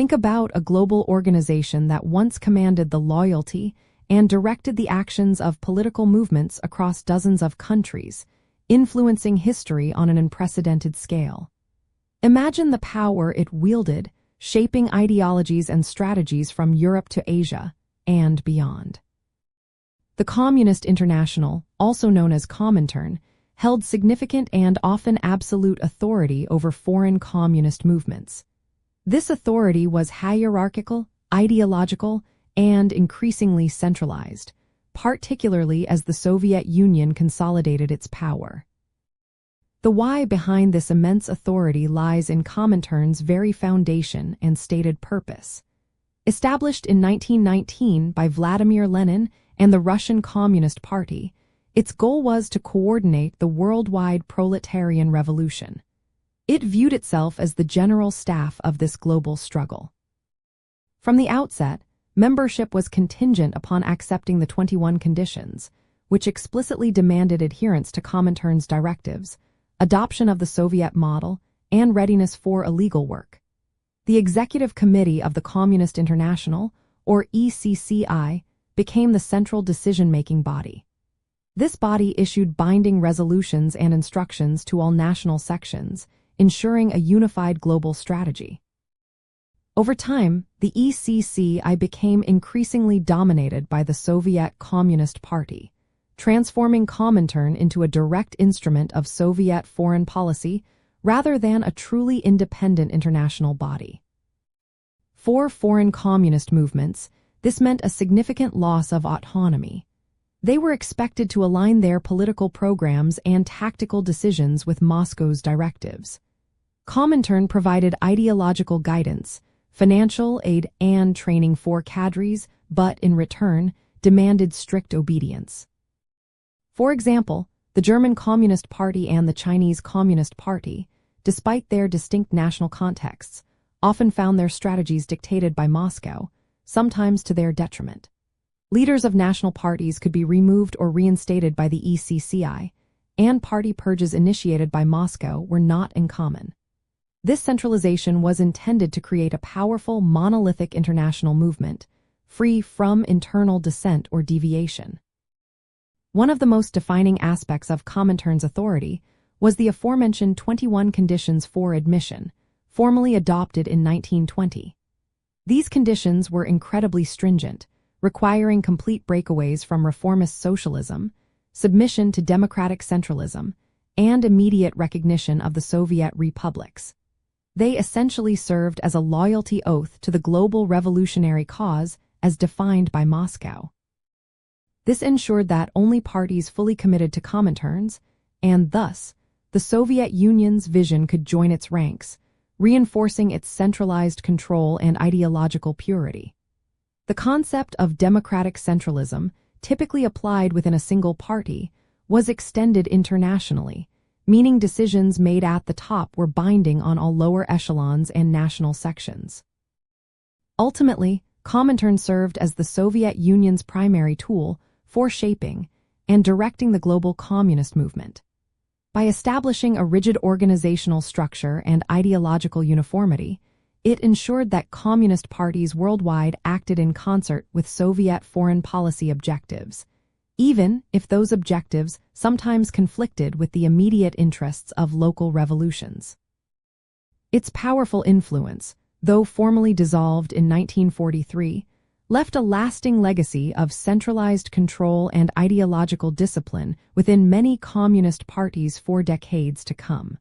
Think about a global organization that once commanded the loyalty and directed the actions of political movements across dozens of countries, influencing history on an unprecedented scale. Imagine the power it wielded, shaping ideologies and strategies from Europe to Asia and beyond. The Communist International, also known as Comintern, held significant and often absolute authority over foreign communist movements. This authority was hierarchical, ideological, and increasingly centralized, particularly as the Soviet Union consolidated its power. The why behind this immense authority lies in Comintern's very foundation and stated purpose. Established in 1919 by Vladimir Lenin and the Russian Communist Party, its goal was to coordinate the worldwide proletarian revolution. It viewed itself as the general staff of this global struggle. From the outset, membership was contingent upon accepting the 21 conditions, which explicitly demanded adherence to Comintern's directives, adoption of the Soviet model, and readiness for illegal work. The Executive Committee of the Communist International, or ECCI, became the central decision-making body. This body issued binding resolutions and instructions to all national sections, ensuring a unified global strategy. Over time, the ECCI became increasingly dominated by the Soviet Communist Party, transforming Comintern into a direct instrument of Soviet foreign policy rather than a truly independent international body. For foreign communist movements, this meant a significant loss of autonomy. They were expected to align their political programs and tactical decisions with Moscow's directives. Comintern provided ideological guidance, financial aid, and training for cadres, but in return, demanded strict obedience. For example, the German Communist Party and the Chinese Communist Party, despite their distinct national contexts, often found their strategies dictated by Moscow, sometimes to their detriment. Leaders of national parties could be removed or reinstated by the ECCI, and party purges initiated by Moscow were not uncommon. This centralization was intended to create a powerful, monolithic international movement, free from internal dissent or deviation. One of the most defining aspects of Comintern's authority was the aforementioned 21 conditions for admission, formally adopted in 1920. These conditions were incredibly stringent, requiring complete breakaways from reformist socialism, submission to democratic centralism, and immediate recognition of the Soviet republics. They essentially served as a loyalty oath to the global revolutionary cause as defined by Moscow. This ensured that only parties fully committed to Comintern's, and thus, the Soviet Union's vision could join its ranks, reinforcing its centralized control and ideological purity. The concept of democratic centralism, typically applied within a single party, was extended internationally, meaning decisions made at the top were binding on all lower echelons and national sections. Ultimately, Comintern served as the Soviet Union's primary tool for shaping and directing the global communist movement. By establishing a rigid organizational structure and ideological uniformity, it ensured that communist parties worldwide acted in concert with Soviet foreign policy objectives, even if those objectives sometimes conflicted with the immediate interests of local revolutions. Its powerful influence, though formally dissolved in 1943, left a lasting legacy of centralized control and ideological discipline within many communist parties for decades to come.